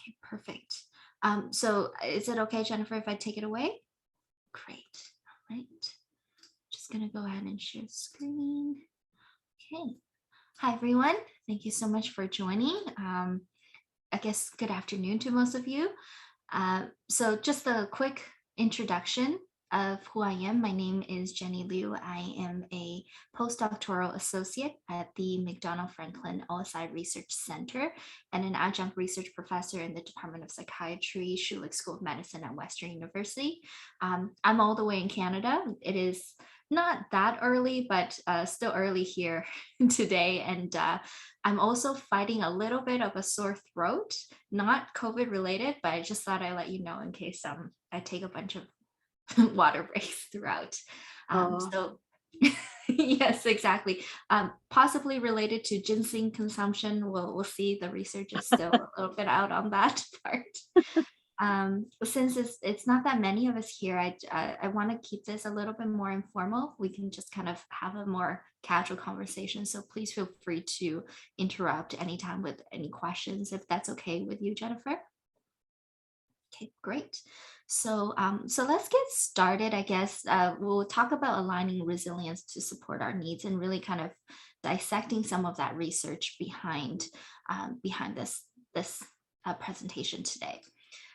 Okay, perfect. So is it okay, Jennifer, if I take it away? Great. All right. Just gonna go ahead and share screen. Okay. Hi, everyone. Thank you so much for joining. I guess good afternoon to most of you. So just a quick introduction of who I am. My name is Jenny Liu. I am a postdoctoral associate at the McDonald Franklin OSI Research Center and an adjunct research professor in the Department of Psychiatry, Schulich School of Medicine at Western University. I'm all the way in Canada. It is not that early, but still early here today. And I'm also fighting a little bit of a sore throat, not COVID related, but I just thought I'd let you know in case I take a bunch of water breaks throughout. So yes, exactly. Possibly related to ginseng consumption. We'll see. The research is still a little bit out on that part. Since it's not that many of us here, I want to keep this a little bit more informal. We can just kind of have a more casual conversation. So please feel free to interrupt anytime with any questions, if that's okay with you, Jennifer. Okay, great. So let's get started. I guess we'll talk about aligning resilience to support our needs and really kind of dissecting some of that research behind this presentation today.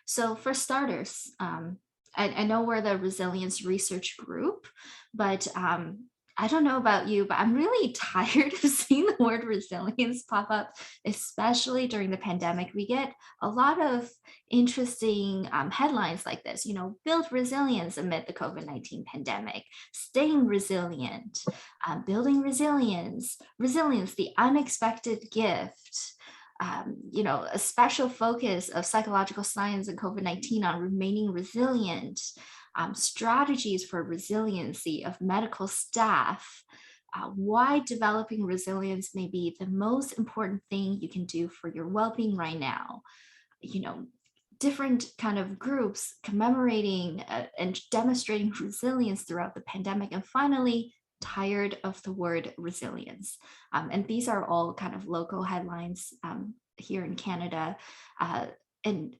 So for starters, I know we're the resilience research group, but I don't know about you, but I'm really tired of seeing the word resilience pop up, especially during the pandemic. We get a lot of interesting headlines like this, build resilience amid the COVID-19 pandemic, staying resilient, building resilience, the unexpected gift. A special focus of psychological science and COVID-19 on remaining resilient, strategies for resiliency of medical staff, why developing resilience may be the most important thing you can do for your well-being right now. Different kind of groups commemorating and demonstrating resilience throughout the pandemic. And finally, tired of the word resilience. And these are all kind of local headlines here in Canada. And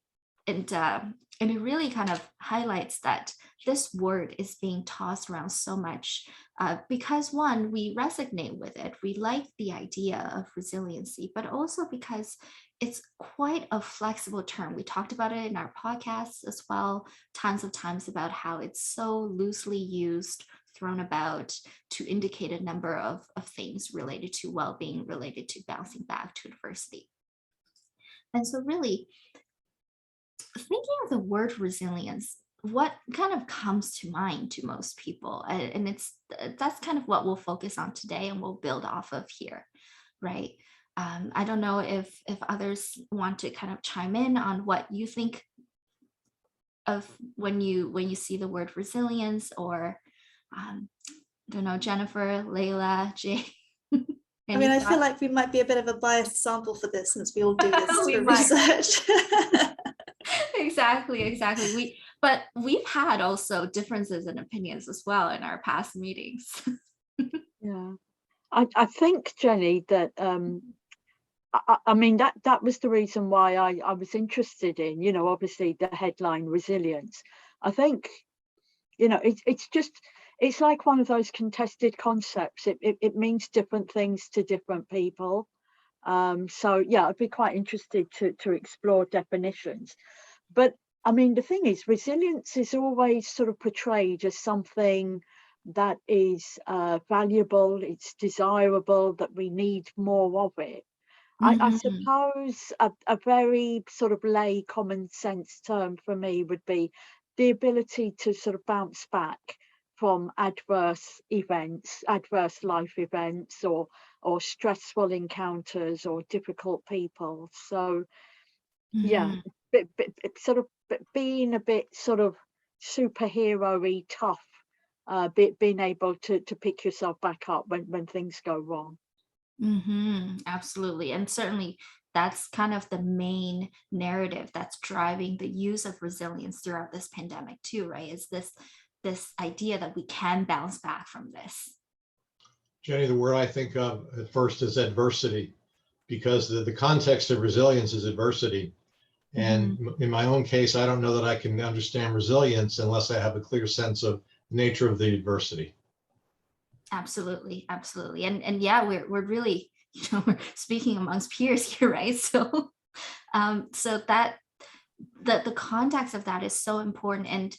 it really kind of highlights that this word is being tossed around so much because one, we resonate with it. We like the idea of resiliency, but also because it's quite a flexible term. We talked about it in our podcasts as well, tons of times about how it's so loosely used, thrown about to indicate a number of things related to well-being, related to bouncing back to adversity. And so really, thinking of the word resilience, what kind of comes to mind to most people? And that's kind of what we'll focus on today and we'll build off of here, right? I don't know if others want to kind of chime in on what you think of when you see the word resilience, or I don't know, Jennifer, Layla, Jay. I mean, I feel like we might be a bit of a biased sample for this since we all do this for research. Exactly. But we've had also differences in opinions as well in our past meetings. Yeah, I think, Jenny, that I mean that was the reason why I was interested in, obviously the headline resilience. I think, it's like one of those contested concepts. It means different things to different people. So yeah, I'd be quite interested to explore definitions. But I mean, the thing is, resilience is always sort of portrayed as something that is valuable, it's desirable, that we need more of it. I suppose a very sort of lay common sense term for me would be the ability to sort of bounce back from adverse life events or stressful encounters or difficult people. So yeah, sort of being a bit sort of superhero-y tough, being able to pick yourself back up when things go wrong. Absolutely. And certainly that's kind of the main narrative that's driving the use of resilience throughout this pandemic too, right? Is this idea that we can bounce back from this. Jenny, the word I think of at first is adversity, because the context of resilience is adversity. And in my own case, I don't know that I can understand resilience unless I have a clear sense of the nature of the adversity. Absolutely, absolutely. And yeah, we're really, we're speaking amongst peers here, right? So so that the context of that is so important. And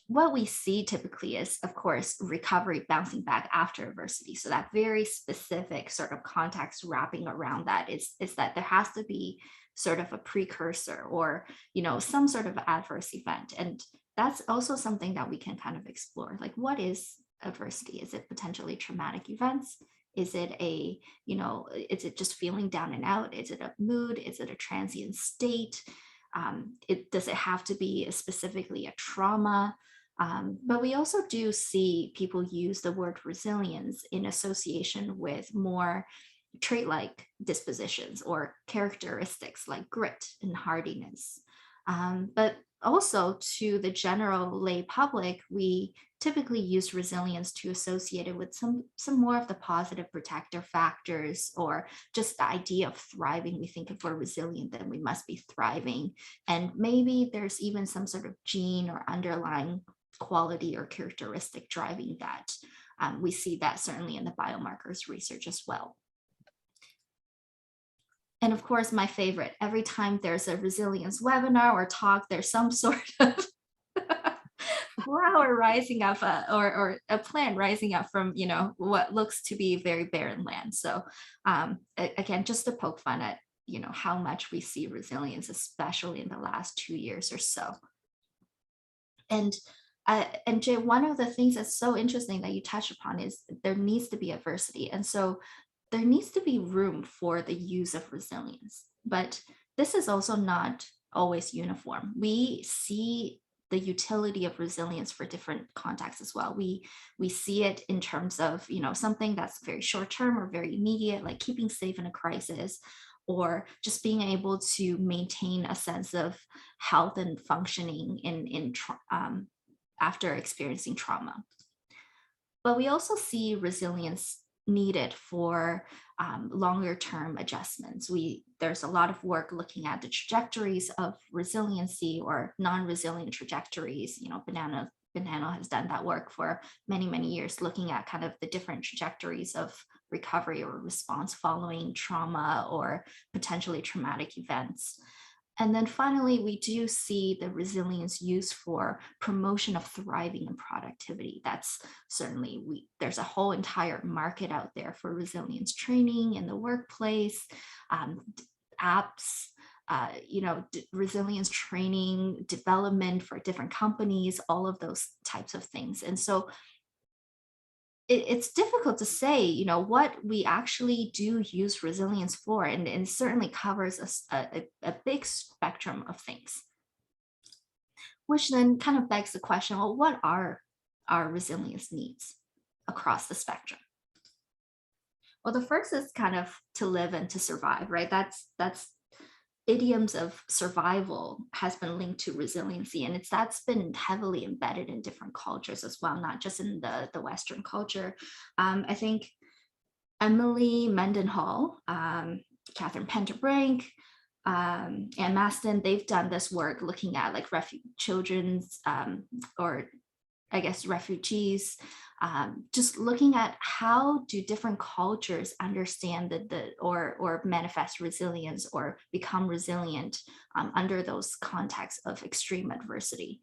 what we see typically is, of course, recovery, bouncing back after adversity. So that very specific sort of context wrapping around that is that there has to be sort of a precursor or, some sort of adverse event. And that's also something that we can kind of explore. Like, what is adversity? Is it potentially traumatic events? Is it is it just feeling down and out? Is it a mood? Is it a transient state? Does it have to be specifically a trauma? But we also do see people use the word resilience in association with more trait-like dispositions or characteristics like grit and hardiness. But also to the general lay public, we typically use resilience to associate it with some more of the positive protector factors, or just the idea of thriving. We think if we're resilient, then we must be thriving. And maybe there's even some sort of gene or underlying quality or characteristic driving that. We see that certainly in the biomarkers research as well. And of course, my favorite, every time there's a resilience webinar or talk, there's some sort of flower rising up or a plant rising up from, what looks to be very barren land. So again, just to poke fun at, how much we see resilience, especially in the last 2 years or so. And Jay, one of the things that's so interesting that you touched upon is there needs to be adversity. And so there needs to be room for the use of resilience, but this is also not always uniform. We see the utility of resilience for different contexts as well. We see it in terms of, something that's very short-term or very immediate, like keeping safe in a crisis, or just being able to maintain a sense of health and functioning after experiencing trauma. But we also see resilience needed for longer term adjustments. There's a lot of work looking at the trajectories of resiliency or non-resilient trajectories. Banana has done that work for many, many years, looking at kind of the different trajectories of recovery or response following trauma or potentially traumatic events. And then finally, we do see the resilience used for promotion of thriving and productivity. That's certainly, there's a whole entire market out there for resilience training in the workplace, apps, resilience training, development for different companies, all of those types of things. And so it's difficult to say, what we actually do use resilience for, and it certainly covers a big spectrum of things, which then kind of begs the question, well, what are our resilience needs across the spectrum? Well, the first is kind of to live and to survive, right? That's idioms of survival has been linked to resiliency, and that's been heavily embedded in different cultures as well, not just in the Western culture. I think Emily Mendenhall, Catherine Penderbrink, and Maston, they've done this work looking at like children's or I guess refugees, just looking at how do different cultures understand or manifest resilience or become resilient under those contexts of extreme adversity.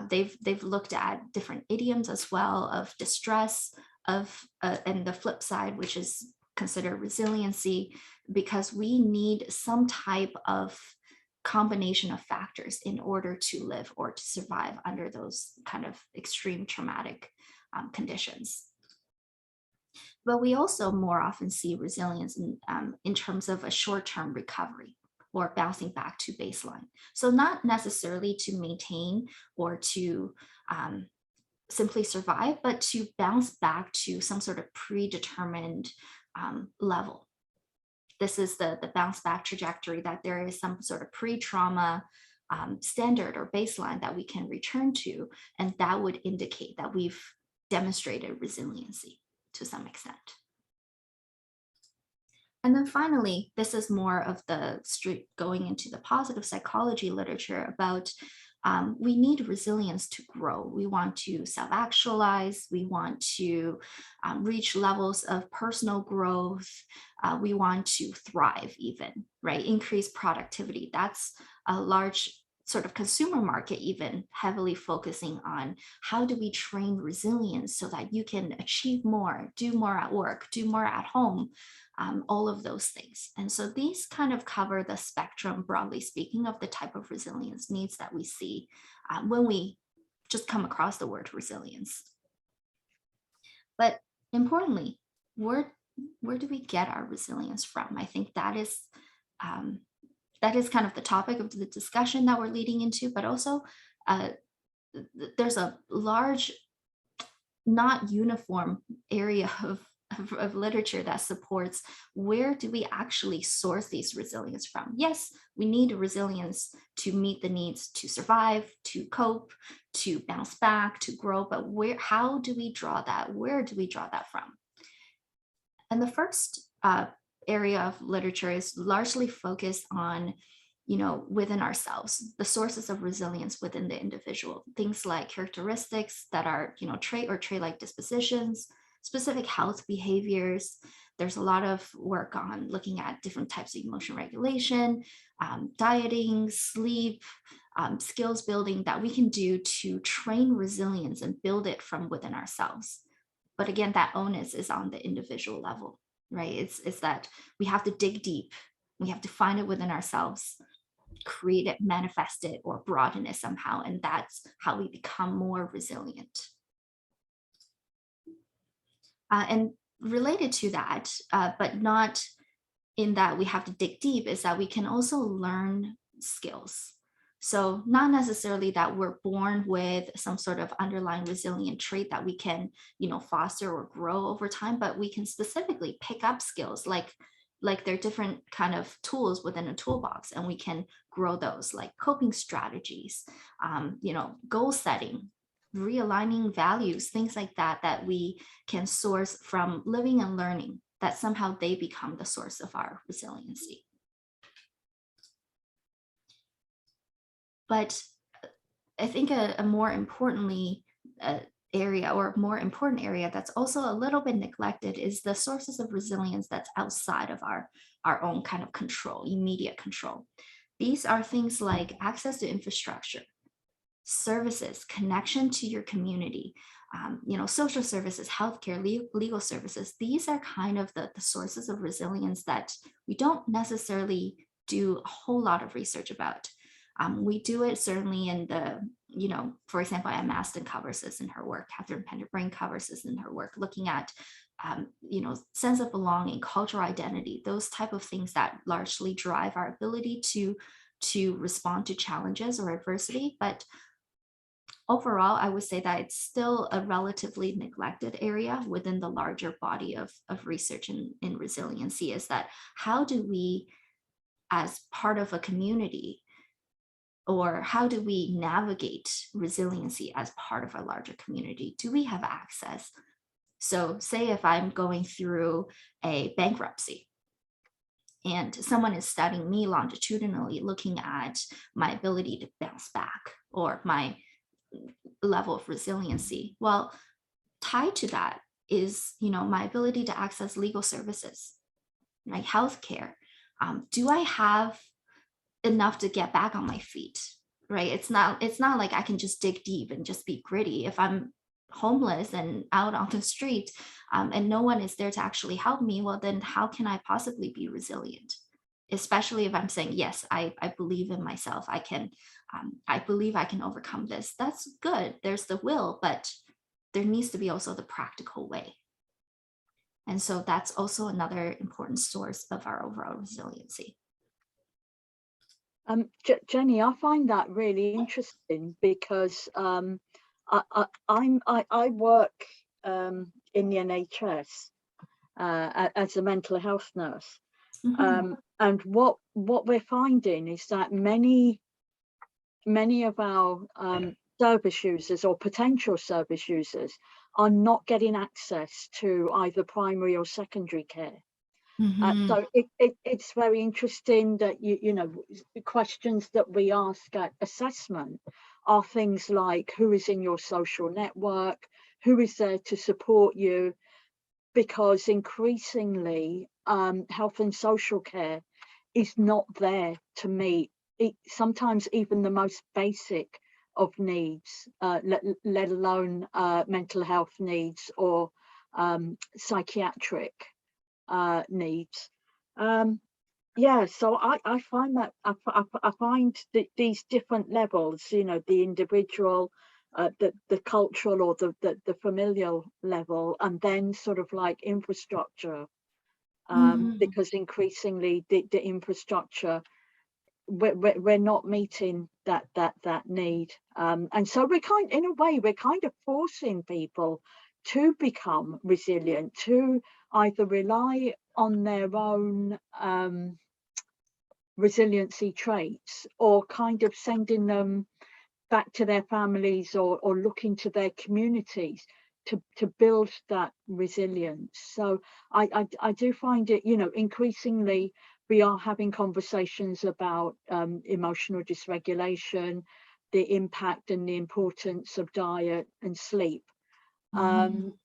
They've looked at different idioms as well of distress, and the flip side, which is considered resiliency, because we need some type of combination of factors in order to live or to survive under those kind of extreme traumatic conditions. But we also more often see resilience in terms of a short-term recovery or bouncing back to baseline. So not necessarily to maintain or to simply survive, but to bounce back to some sort of predetermined level. This is the bounce back trajectory, that there is some sort of pre-trauma standard or baseline that we can return to, and that would indicate that we've demonstrated resiliency to some extent. And then finally, this is more of the street going into the positive psychology literature about we need resilience to grow. We want to self-actualize. We want to reach levels of personal growth. We want to thrive even, right? Increase productivity. That's a large sort of consumer market even heavily focusing on how do we train resilience so that you can achieve more, do more at work, do more at home, all of those things. And so these kind of cover the spectrum, broadly speaking, of the type of resilience needs that we see when we just come across the word resilience. But importantly, where do we get our resilience from? I think that is kind of the topic of the discussion that we're leading into, but also there's a large, not uniform area of literature that supports where do we actually source these resilience from. Yes, we need resilience to meet the needs to survive, to cope, to bounce back, to grow, but how do we draw that? Where do we draw that from? And the first area of literature is largely focused on, within ourselves, the sources of resilience within the individual, things like characteristics that are, trait or trait-like dispositions, specific health behaviors. There's a lot of work on looking at different types of emotion regulation, dieting, sleep, skills building that we can do to train resilience and build it from within ourselves. But again, that onus is on the individual level, right? It's that we have to dig deep. We have to find it within ourselves, create it, manifest it, or broaden it somehow. And that's how we become more resilient. And related to that, but not in that we have to dig deep, is that we can also learn skills. So not necessarily that we're born with some sort of underlying resilient trait that we can, foster or grow over time, but we can specifically pick up skills like there are different kind of tools within a toolbox, and we can grow those, like coping strategies, goal setting, realigning values, things like that, that we can source from living and learning, that somehow they become the source of our resiliency. But I think a more importantly area, or more important area that's also a little bit neglected, is the sources of resilience that's outside of our own kind of control, immediate control. These are things like access to infrastructure, services, connection to your community, social services, healthcare, legal services. These are kind of the sources of resilience that we don't necessarily do a whole lot of research about. We do it certainly in the, for example, Anne Maston covers this in her work, Catherine Penderbrain covers this in her work, looking at, sense of belonging, cultural identity, those type of things that largely drive our ability to respond to challenges or adversity. But overall, I would say that it's still a relatively neglected area within the larger body of research in resiliency, is that how do we, as part of a community, or how do we navigate resiliency as part of a larger community? Do we have access? So say if I'm going through a bankruptcy and someone is studying me longitudinally, looking at my ability to bounce back or my level of resiliency, well, tied to that is, my ability to access legal services, like healthcare. Do I have enough to get back on my feet, right? It's not like I can just dig deep and just be gritty. If I'm homeless and out on the street and no one is there to actually help me, well, then how can I possibly be resilient? Especially if I'm saying, yes, I believe in myself. I believe I can overcome this. That's good. There's the will, but there needs to be also the practical way. And so that's also another important source of our overall resiliency. Jenny, I find that really interesting because I work in the NHS as a mental health nurse, and what we're finding is that many of our service users or potential service users are not getting access to either primary or secondary care. Mhm. So it's very interesting that you know, the questions that we ask at assessment are things like, who is in your social network, who is there to support you, because increasingly health and social care is not there to meet sometimes even the most basic of needs, let alone mental health needs or psychiatric needs. Yeah, so I find that I find that these different levels, you know, the individual, the cultural or the familial level, and then sort of like infrastructure, Mhm. because increasingly the infrastructure, we're not meeting that need, and so in a way we're kind of forcing people to become resilient, to either rely on their own resiliency traits, or kind of sending them back to their families, or looking to their communities to build that resilience. So I do find it, you know, increasingly we are having conversations about emotional dysregulation, the impact and the importance of diet and sleep. Mhm.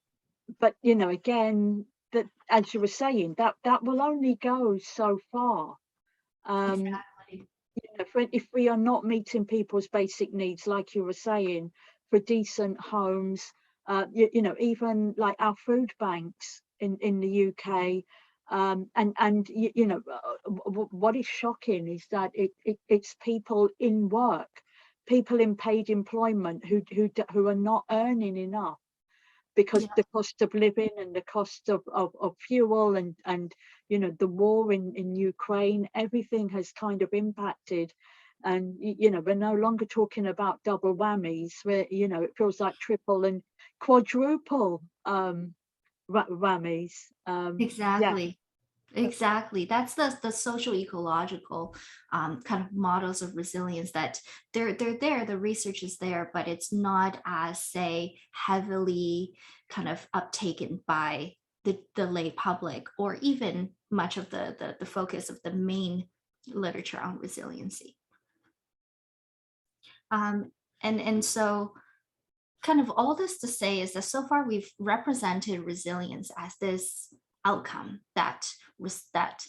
But you know, again, that, as you were saying, that will only go so far. Um, Exactly. if we are not meeting people's basic needs, like you were saying, for decent homes, you know, even like our food banks in the UK, and you know, what is shocking is that it's people in work, people in paid employment who are not earning enough, because Yeah. the cost of living and the cost of fuel and you know, the war in Ukraine, everything has kind of impacted. And you know, we're no longer talking about double whammies, where you know, it feels like triple and quadruple whammies. Yeah. Exactly. Exactly. That's the social ecological kind of models of resilience that they're there. The research is there, but it's not as, say, heavily kind of uptaken by the lay public, or even much of the focus of the main literature on resiliency. And so kind of all this to say is that so far we've represented resilience as this outcome that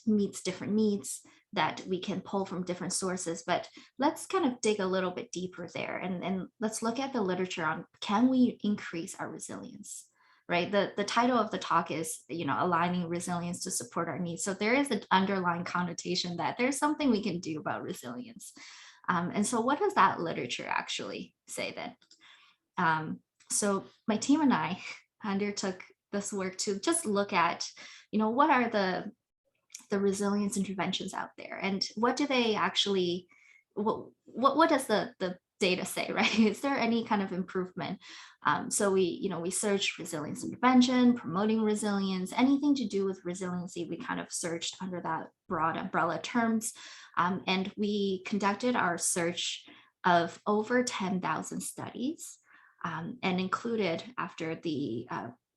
meets different needs, that we can pull from different sources. But let's kind of dig a little bit deeper there, and let's look at the literature on, can we increase our resilience? Right. The title of the talk is, you know, aligning resilience to support our needs. So there is an underlying connotation that there's something we can do about resilience. And so what does that literature actually say then? So my team and I undertook this work to just look at, you know, what are the resilience interventions out there, and what do they actually, what does the data say, right? Is there any kind of improvement? So we searched resilience intervention, promoting resilience, anything to do with resiliency. We kind of searched under that broad umbrella terms, and we conducted our search of over 10,000 studies, and included, after the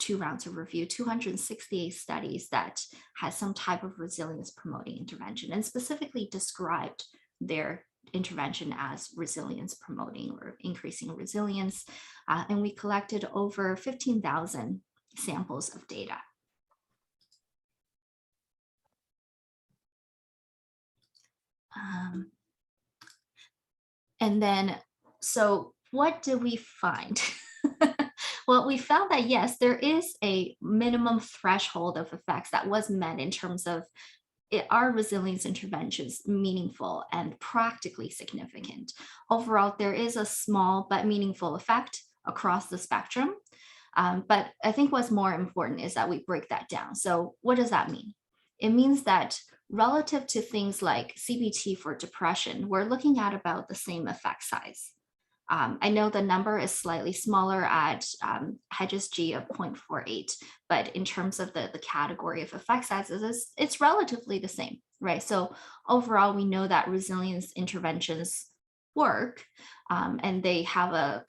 2 rounds of review, 268 studies that had some type of resilience promoting intervention, and specifically described their intervention as resilience promoting or increasing resilience. And we collected over 15,000 samples of data. And then, so what do we find? Well, we found that yes, there is a minimum threshold of effects that was met in terms of are resilience interventions meaningful and practically significant. Overall, there is a small but meaningful effect across the spectrum. But I think what's more important is that we break that down. So what does that mean? It means that relative to things like CBT for depression, we're looking at about the same effect size. I know the number is slightly smaller at Hedges G of 0.48, but in terms of the category of effect sizes, it's relatively the same, right? So overall, we know that resilience interventions work, and they have a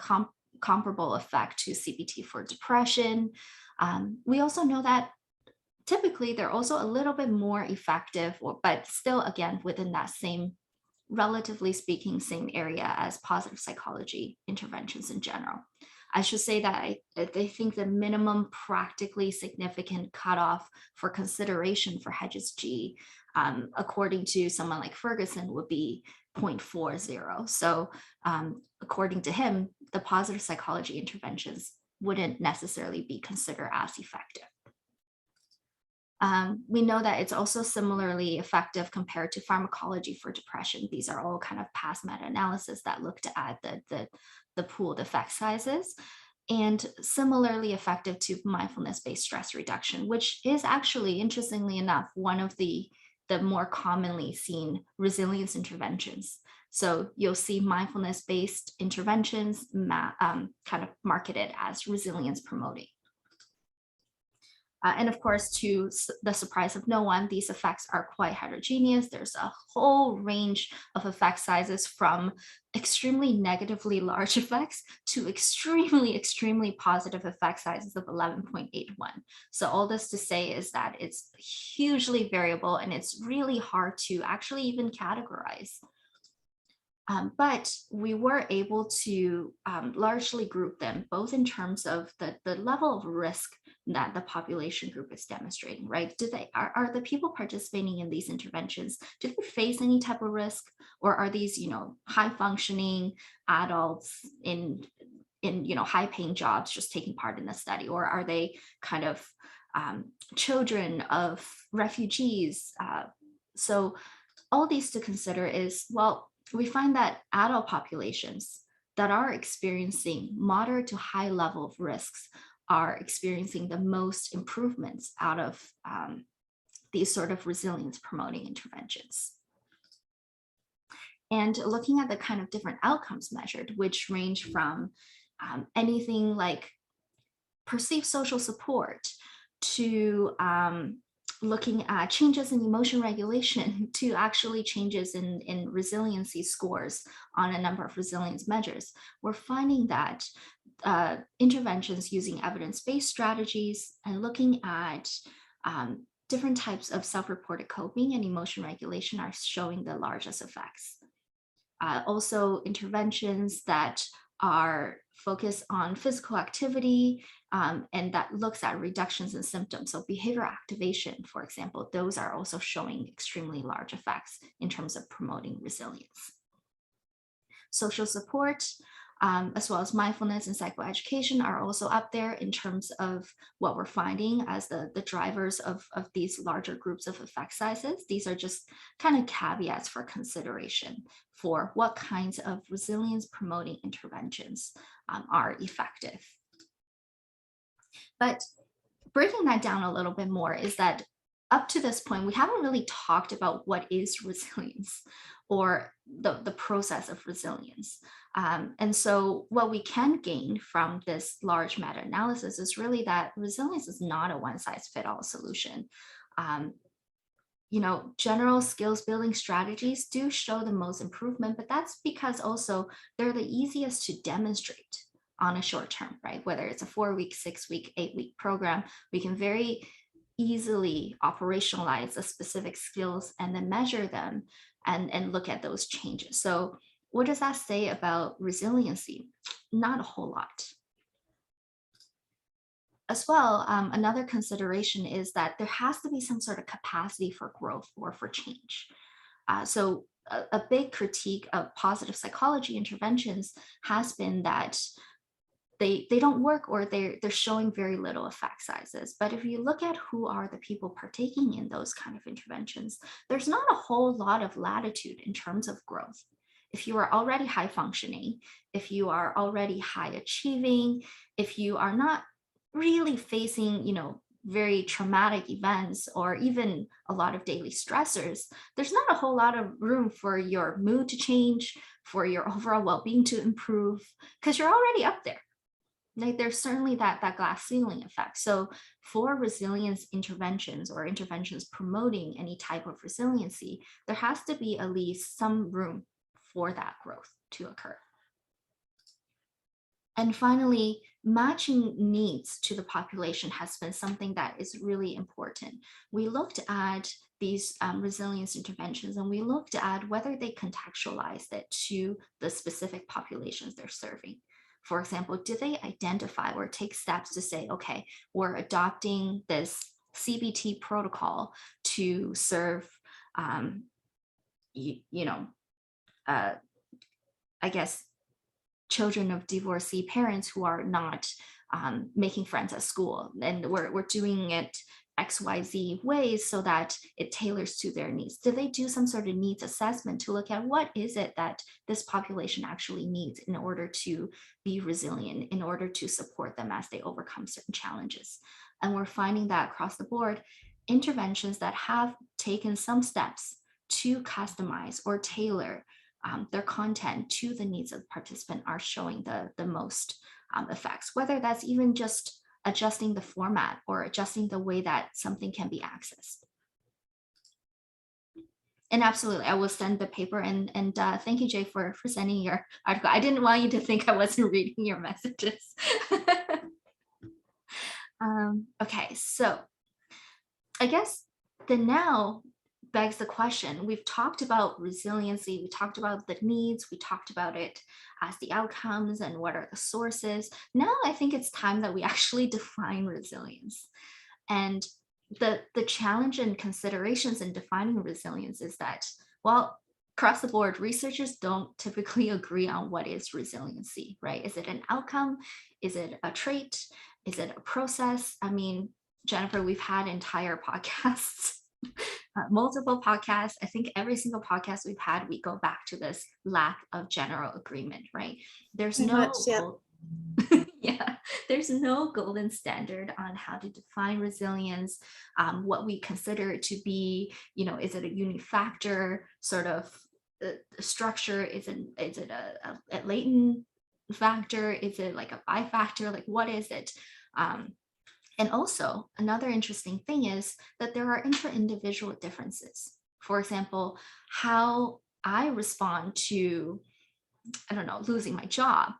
comparable effect to CBT for depression. We also know that typically they're also a little bit more effective, but still, again, within that same, relatively speaking, same area as positive psychology interventions in general. I should say that I think the minimum practically significant cutoff for consideration for HEDGES-G, according to someone like Ferguson, would be 0.40. So according to him, the positive psychology interventions wouldn't necessarily be considered as effective. We know that it's also similarly effective compared to pharmacology for depression. These are all kind of past meta-analysis that looked at the pooled effect sizes, and similarly effective to mindfulness-based stress reduction, which is actually, interestingly enough, one of the more commonly seen resilience interventions. So you'll see mindfulness-based interventions kind of marketed as resilience promoting. And of course, to the surprise of no one, these effects are quite heterogeneous. There's a whole range of effect sizes, from extremely negatively large effects to extremely, extremely positive effect sizes of 11.81. So all this to say is that it's hugely variable, and it's really hard to actually even categorize. But we were able to largely group them, both in terms of the level of risk that the population group is demonstrating, right? Are the people participating in these interventions, do they face any type of risk, or are these, high functioning adults in high paying jobs just taking part in the study, or are they kind of children of refugees? So all these to consider is, well, we find that adult populations that are experiencing moderate to high level of risks are experiencing the most improvements out of these sort of resilience promoting interventions. And looking at the kind of different outcomes measured, which range from anything like perceived social support to looking at changes in emotion regulation to actually changes in resiliency scores on a number of resilience measures, we're finding that interventions using evidence-based strategies and looking at different types of self-reported coping and emotion regulation are showing the largest effects. Also, interventions that are focused on physical activity and that looks at reductions in symptoms. So behavior activation, for example, those are also showing extremely large effects in terms of promoting resilience. Social support, as well as mindfulness and psychoeducation are also up there in terms of what we're finding as the drivers of these larger groups of effect sizes. These are just kind of caveats for consideration for what kinds of resilience promoting interventions are effective. But breaking that down a little bit more is that up to this point, we haven't really talked about what is resilience or the process of resilience. And so what we can gain from this large meta-analysis is really that resilience is not a one-size-fits-all solution. General skills building strategies do show the most improvement, but that's because also they're the easiest to demonstrate on a short term, right? Whether it's a 4-week, 6-week, 8-week program, we can very easily operationalize the specific skills and then measure them and look at those changes. So what does that say about resiliency? Not a whole lot. As well, another consideration is that there has to be some sort of capacity for growth or for change. So a big critique of positive psychology interventions has been that they don't work, or they're showing very little effect sizes. But if you look at who are the people partaking in those kind of interventions, there's not a whole lot of latitude in terms of growth. If you are already high functioning, if you are already high achieving, if you are not really facing, very traumatic events or even a lot of daily stressors, there's not a whole lot of room for your mood to change, for your overall well-being to improve, because you're already up there. Like, there's certainly that glass ceiling effect. So for resilience interventions or interventions promoting any type of resiliency, there has to be at least some room for that growth to occur. And finally, matching needs to the population has been something that is really important. We looked at these resilience interventions, and we looked at whether they contextualized it to the specific populations they're serving. For example, do they identify or take steps to say, okay, we're adopting this CBT protocol to serve, I guess, children of divorcee parents who are not making friends at school, and we're doing it XYZ ways so that it tailors to their needs. Do they do some sort of needs assessment to look at what is it that this population actually needs in order to be resilient, in order to support them as they overcome certain challenges? And we're finding that across the board, interventions that have taken some steps to customize or tailor their content to the needs of the participant are showing the most effects, whether that's even just adjusting the format or adjusting the way that something can be accessed. And absolutely, I will send the paper, and thank you, Jay, for sending your article. I didn't want you to think I wasn't reading your messages. Okay, so I guess the now begs the question. We've talked about resiliency, we talked about the needs, we talked about it as the outcomes and what are the sources. Now I think it's time that we actually define resilience. And the challenge and considerations in defining resilience is that, well, across the board, researchers don't typically agree on what is resiliency, right? Is it an outcome? Is it a trait? Is it a process? I mean, Jennifer, we've had entire podcasts, multiple podcasts. I think every single podcast we've had, we go back to this lack of general agreement, right? There's Pretty no much, yeah. yeah, there's no golden standard on how to define resilience, what we consider it to be. Is it a unifactor sort of structure? Is it a latent factor? Is it like a bifactor? Like, what is it? And also, another interesting thing is that there are inter-individual differences. For example, how I respond to, I don't know, losing my job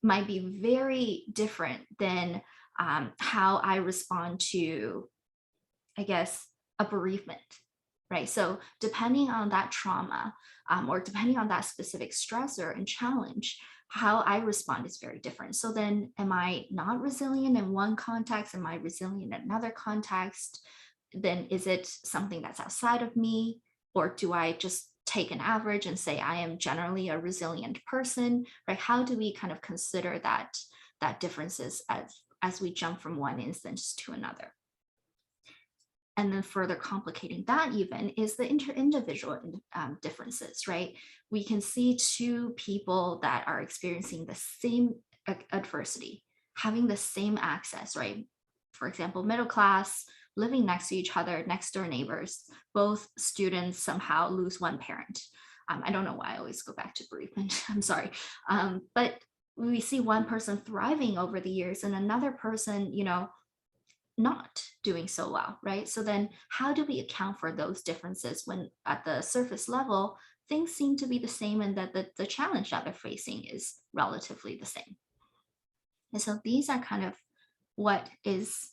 might be very different than how I respond to, I guess, a bereavement, right? So depending on that trauma or depending on that specific stressor and challenge, how I respond is very different. So then am I not resilient in one context? Am I resilient in another context? Then is it something that's outside of me? Or do I just take an average and say I am generally a resilient person, right? How do we kind of consider that differences as we jump from one instance to another? And then further complicating that even is the inter-individual differences, right? We can see two people that are experiencing the same adversity, having the same access, right? For example, middle class, living next to each other, next door neighbors, both students somehow lose one parent. I don't know why I always go back to bereavement, I'm sorry. But we see one person thriving over the years and another person, not doing so well, right? So then how do we account for those differences when at the surface level, things seem to be the same and that the challenge that they're facing is relatively the same? And so these are kind of what is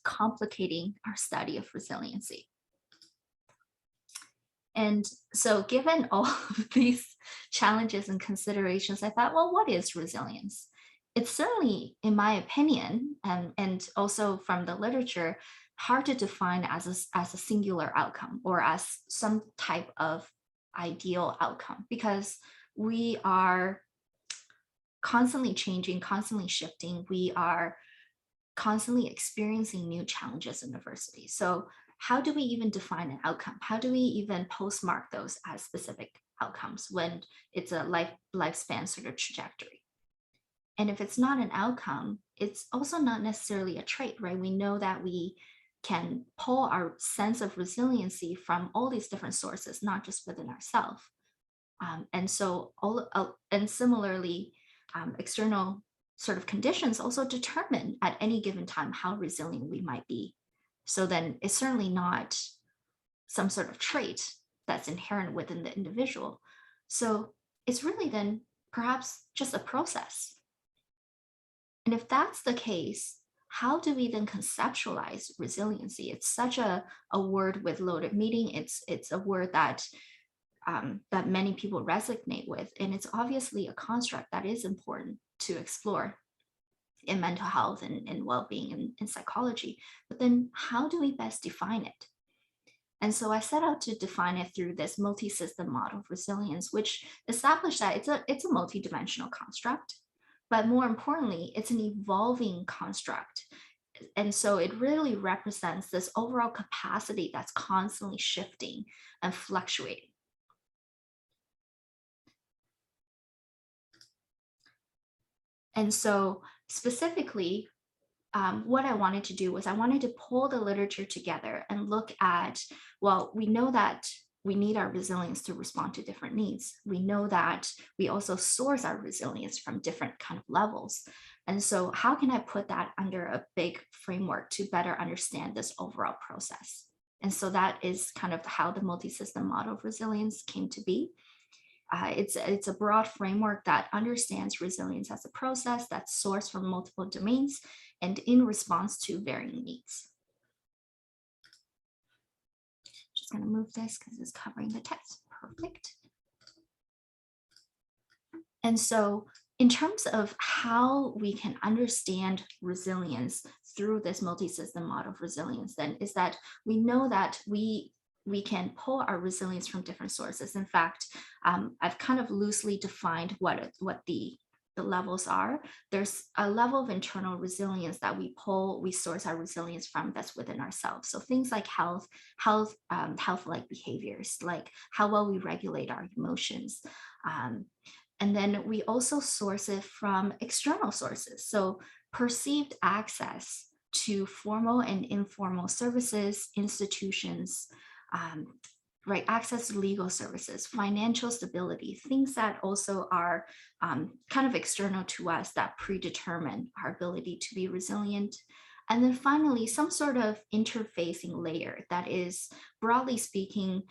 complicating our study of resiliency. And so given all of these challenges and considerations, I thought, well, what is resilience? It's certainly, in my opinion, and also from the literature, hard to define as a singular outcome or as some type of ideal outcome, because we are constantly changing, constantly shifting. We are constantly experiencing new challenges in adversity. So how do we even define an outcome? How do we even postmark those as specific outcomes when it's a lifespan sort of trajectory? And if it's not an outcome, it's also not necessarily a trait, right? We know that we can pull our sense of resiliency from all these different sources, not just within ourselves. And so and similarly, external sort of conditions also determine at any given time how resilient we might be. So then it's certainly not some sort of trait that's inherent within the individual. So it's really then perhaps just a process, And if that's the case, how do we then conceptualize resiliency? It's such a word with loaded meaning. It's a word that that many people resonate with, and it's obviously a construct that is important to explore in mental health and well-being in psychology. But then how do we best define it? And so I set out to define it through this multi-system model of resilience, which established that it's a multi-dimensional construct, but more importantly, it's an evolving construct. And so it really represents this overall capacity that's constantly shifting and fluctuating. And so specifically, what I wanted to do was I wanted to pull the literature together and look at, well, we know that we need our resilience to respond to different needs. We know that we also source our resilience from different kind of levels. And so how can I put that under a big framework to better understand this overall process? And so that is kind of how the multi-system model of resilience came to be. It's a broad framework that understands resilience as a process that's sourced from multiple domains and in response to varying needs. Just going to move this because it's covering the text. Perfect. And so in terms of how we can understand resilience through this multi-system model of resilience, then is that we know that we can pull our resilience from different sources. In fact, I've kind of loosely defined what the levels are. There's a level of internal resilience that we source our resilience from that's within ourselves. So things like health-like behaviors, like how well we regulate our emotions. And then we also source it from external sources. So perceived access to formal and informal services, institutions, right, access to legal services, financial stability, things that also are kind of external to us that predetermine our ability to be resilient. And then finally, some sort of interfacing layer that is, broadly speaking,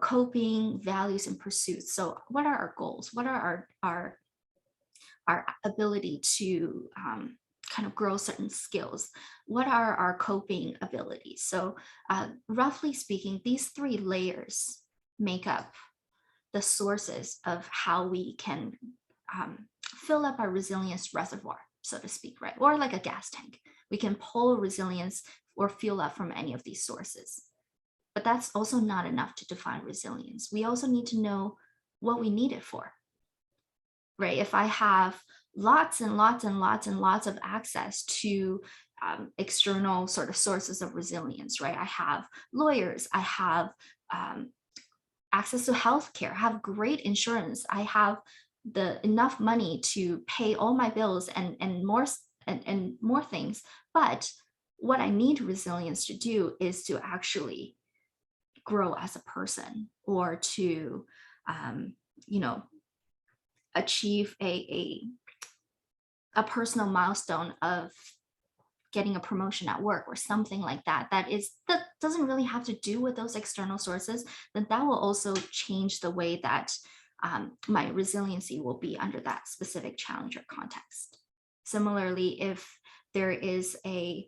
coping, values, and pursuits. So what are our goals? What are our ability to kind of grow certain skills? What are our coping abilities? So roughly speaking, these three layers make up the sources of how we can fill up our resilience reservoir, so to speak, right? Or like a gas tank. We can pull resilience or fuel up from any of these sources. But that's also not enough to define resilience. We also need to know what we need it for, right? If I have lots and lots and lots and lots of access to external sort of sources of resilience, right? I have lawyers, I have access to healthcare, I have great insurance, I have enough money to pay all my bills and more things. But what I need resilience to do is to actually grow as a person, or to achieve a personal milestone of getting a promotion at work or something like that. That doesn't really have to do with those external sources, then that will also change the way that my resiliency will be under that specific challenge or context. Similarly, if there is a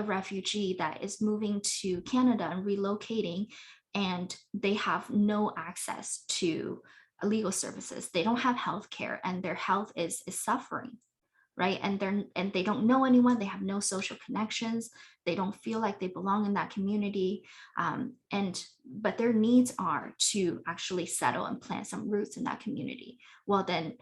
refugee that is moving to Canada and relocating, and they have no access to legal services, they don't have healthcare, and their health is suffering, right? And they don't know anyone, they have no social connections, they don't feel like they belong in that community, but their needs are to actually settle and plant some roots in that community. Well, then,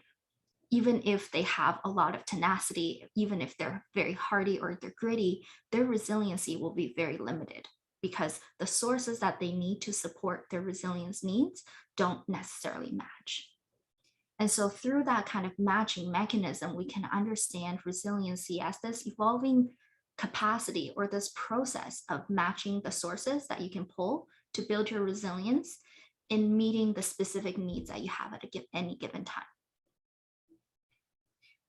even if they have a lot of tenacity, even if they're very hardy or they're gritty, their resiliency will be very limited, because the sources that they need to support their resilience needs don't necessarily match. And so through that kind of matching mechanism, we can understand resiliency as this evolving capacity, or this process of matching the sources that you can pull to build your resilience in meeting the specific needs that you have at any given time.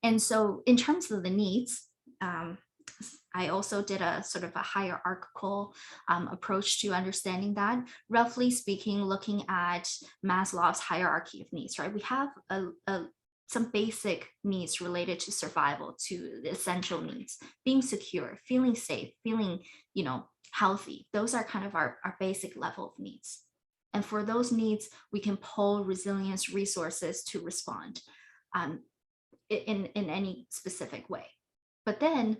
And so in terms of the needs, I also did a sort of a hierarchical approach to understanding that. Roughly speaking, looking at Maslow's hierarchy of needs, right? We have a some basic needs related to survival, to the essential needs, being secure, feeling safe, feeling, healthy. Those are kind of our basic level of needs. And for those needs, we can pull resilience resources to respond in any specific way. But then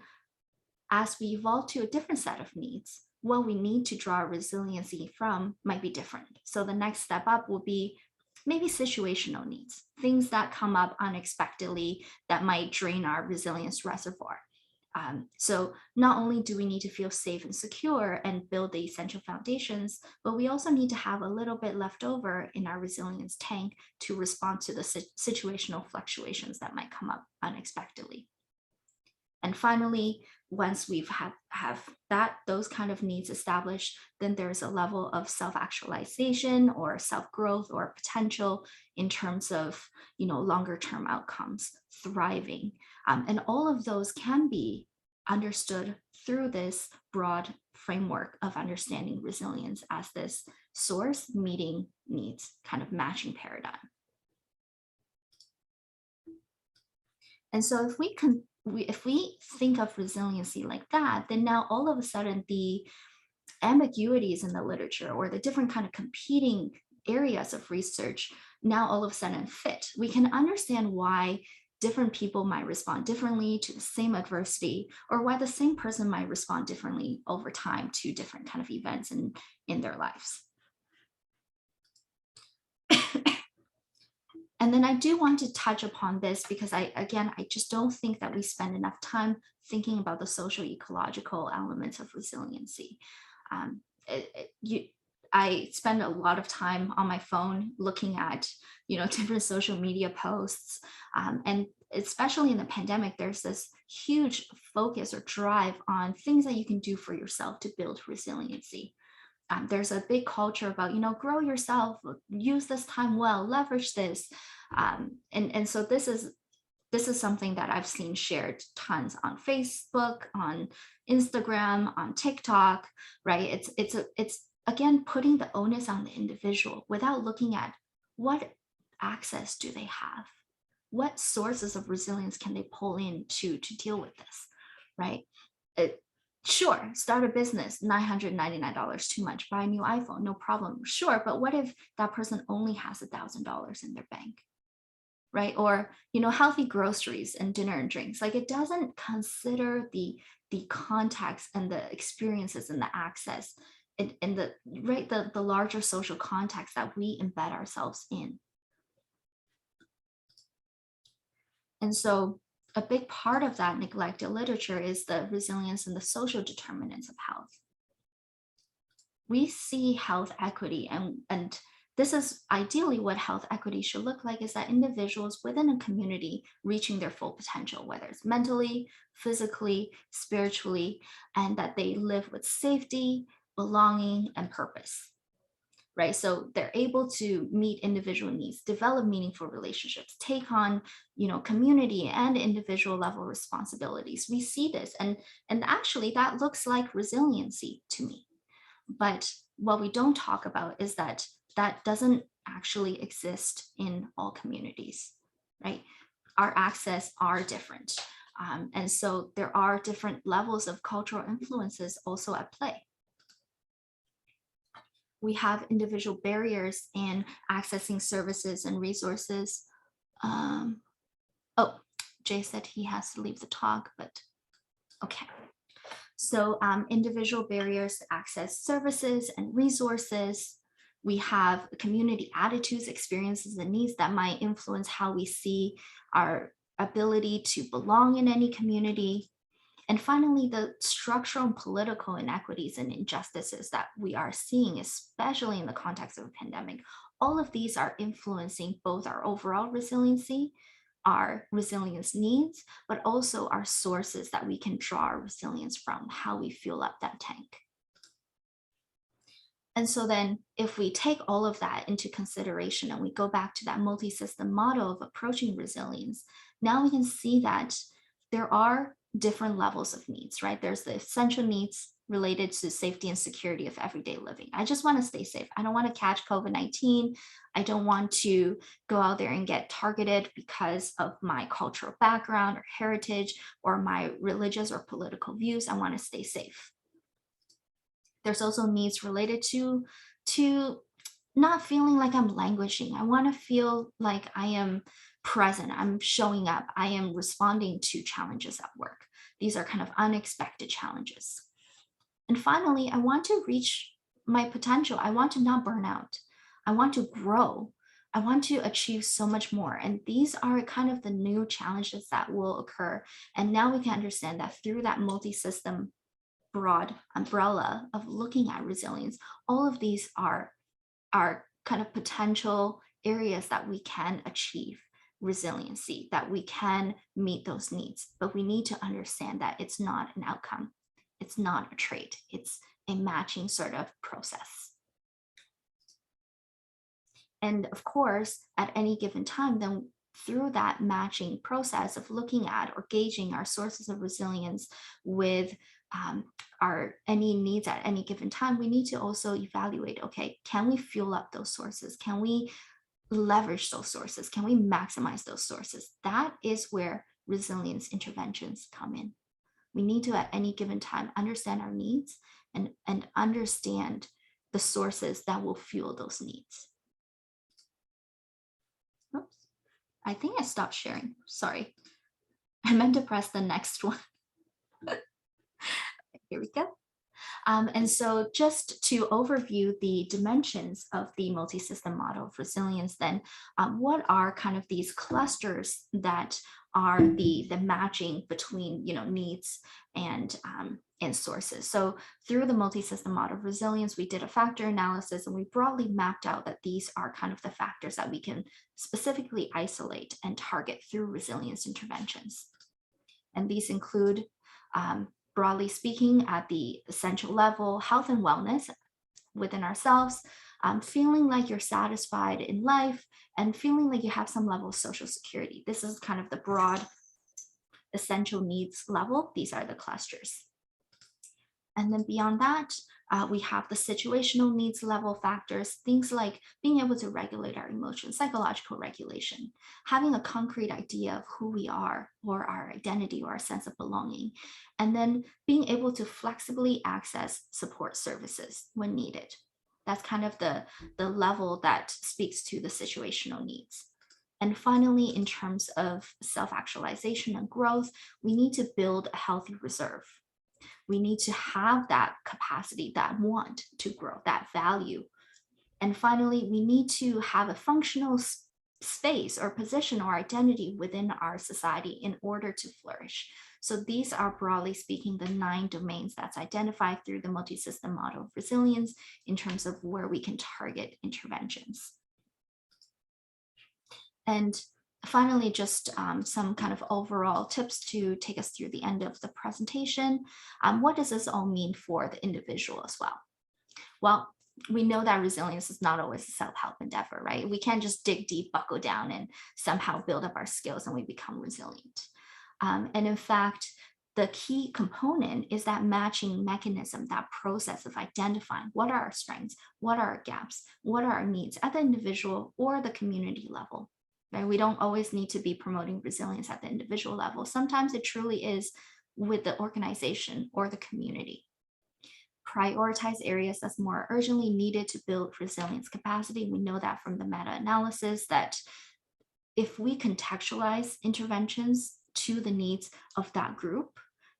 as we evolve to a different set of needs, what we need to draw resiliency from might be different. So the next step up will be maybe situational needs, things that come up unexpectedly that might drain our resilience reservoir. So not only do we need to feel safe and secure and build the essential foundations, but we also need to have a little bit left over in our resilience tank to respond to the situational fluctuations that might come up unexpectedly. And finally, once we've have those kind of needs established, then there's a level of self-actualization or self-growth or potential in terms of longer term outcomes, thriving. And all of those can be understood through this broad framework of understanding resilience as this source meeting needs kind of matching paradigm. And so if we think of resiliency like that, then now all of a sudden the ambiguities in the literature or the different kind of competing areas of research now all of a sudden fit. We can understand why different people might respond differently to the same adversity, or why the same person might respond differently over time to different kind of events in their lives. And then I do want to touch upon this because I just don't think that we spend enough time thinking about the social ecological elements of resiliency. I spend a lot of time on my phone looking at, different social media posts. And especially in the pandemic, there's this huge focus or drive on things that you can do for yourself to build resiliency. There's a big culture about, grow yourself, use this time well, leverage this. And so this is something that I've seen shared tons on Facebook, on Instagram, on TikTok, right? It's again, putting the onus on the individual without looking at what access do they have? What sources of resilience can they pull in to deal with this, right? Sure, start a business, $999 too much, buy a new iPhone, no problem. Sure, but what if that person only has $1,000 in their bank, right? Or, healthy groceries and dinner and drinks. Like, it doesn't consider the context and the experiences and the access and the larger social context that we embed ourselves in. And so a big part of that neglected literature is the resilience and the social determinants of health. We see health equity, and this is ideally what health equity should look like, is that individuals within a community reaching their full potential, whether it's mentally, physically, spiritually, and that they live with safety, belonging, and purpose. Right, so they're able to meet individual needs, develop meaningful relationships, take on, community and individual level responsibilities. We see this, and actually that looks like resiliency to me. But what we don't talk about is that doesn't actually exist in all communities, right? Our access are different, and so there are different levels of cultural influences also at play. We have individual barriers in accessing services and resources. Oh, Jay said he has to leave the talk, but okay. So individual barriers to access services and resources. We have community attitudes, experiences, and needs that might influence how we see our ability to belong in any community. And finally, the structural and political inequities and injustices that we are seeing, especially in the context of a pandemic, all of these are influencing both our overall resiliency, our resilience needs, but also our sources that we can draw our resilience from, how we fuel up that tank. And so then if we take all of that into consideration and we go back to that multi-system model of approaching resilience, now we can see that there are different levels of needs, right? There's the essential needs related to safety and security of everyday living. I just want to stay safe. I don't want to catch COVID-19. I don't want to go out there and get targeted because of my cultural background or heritage or my religious or political views. I want to stay safe. There's also needs related to not feeling like I'm languishing. I want to feel like I am present, I'm showing up, I am responding to challenges at work. These are kind of unexpected challenges. And finally, I want to reach my potential. I want to not burn out. I want to grow. I want to achieve so much more. And these are kind of the new challenges that will occur. And now we can understand that through that multi-system broad umbrella of looking at resilience, all of these are kind of potential areas that we can achieve resiliency, that we can meet those needs. But we need to understand that it's not an outcome. It's not a trait. It's a matching sort of process. And of course, at any given time, then through that matching process of looking at or gauging our sources of resilience with our any needs at any given time, we need to also evaluate, okay, can we fuel up those sources? Can we leverage those sources? Can we maximize those sources? That is where resilience interventions come in. We need to, at any given time, understand our needs and understand the sources that will fuel those needs. Oops, I think I stopped sharing. Sorry. I meant to press the next one. Here we go. And so just to overview the dimensions of the multi-system model of resilience, then what are kind of these clusters that are the matching between needs and sources. So through the multi-system model of resilience, we did a factor analysis and we broadly mapped out that these are kind of the factors that we can specifically isolate and target through resilience interventions. And these include broadly speaking, at the essential level, health and wellness within ourselves, feeling like you're satisfied in life and feeling like you have some level of social security. This is kind of the broad essential needs level. These are the clusters. And then beyond that, we have the situational needs level factors, things like being able to regulate our emotions, psychological regulation, having a concrete idea of who we are or our identity or our sense of belonging, and then being able to flexibly access support services when needed. That's kind of the level that speaks to the situational needs. And finally, in terms of self-actualization and growth, we need to build a healthy reserve. We need to have that capacity, that want to grow, that value. And finally, we need to have a functional space or position or identity within our society in order to flourish. So these are, broadly speaking, the 9 domains that's identified through the multi-system model of resilience in terms of where we can target interventions. And finally, just some kind of overall tips to take us through the end of the presentation. What does this all mean for the individual as well? Well, we know that resilience is not always a self-help endeavor, right? We can't just dig deep, buckle down, and somehow build up our skills and we become resilient. And in fact, the key component is that matching mechanism, that process of identifying what are our strengths, what are our gaps, what are our needs at the individual or the community level. Right? We don't always need to be promoting resilience at the individual level. Sometimes it truly is with the organization or the community. Prioritize areas that's more urgently needed to build resilience capacity. We know that from the meta-analysis that if we contextualize interventions to the needs of that group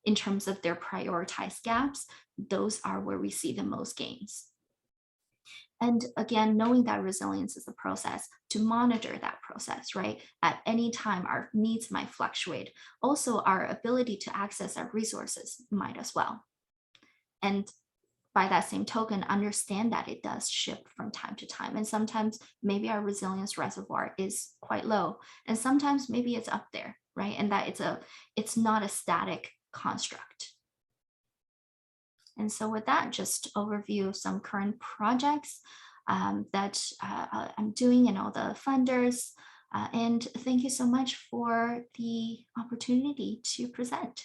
in terms of their prioritized gaps, those are where we see the most gains. And again, knowing that resilience is a process, to monitor that process, right? At any time, our needs might fluctuate. Also, our ability to access our resources might as well. And by that same token, understand that it does shift from time to time. And sometimes maybe our resilience reservoir is quite low. And sometimes maybe it's up there, right? And that it's not a static construct. And so with that, just overview of some current projects that I'm doing and all the funders. And thank you so much for the opportunity to present.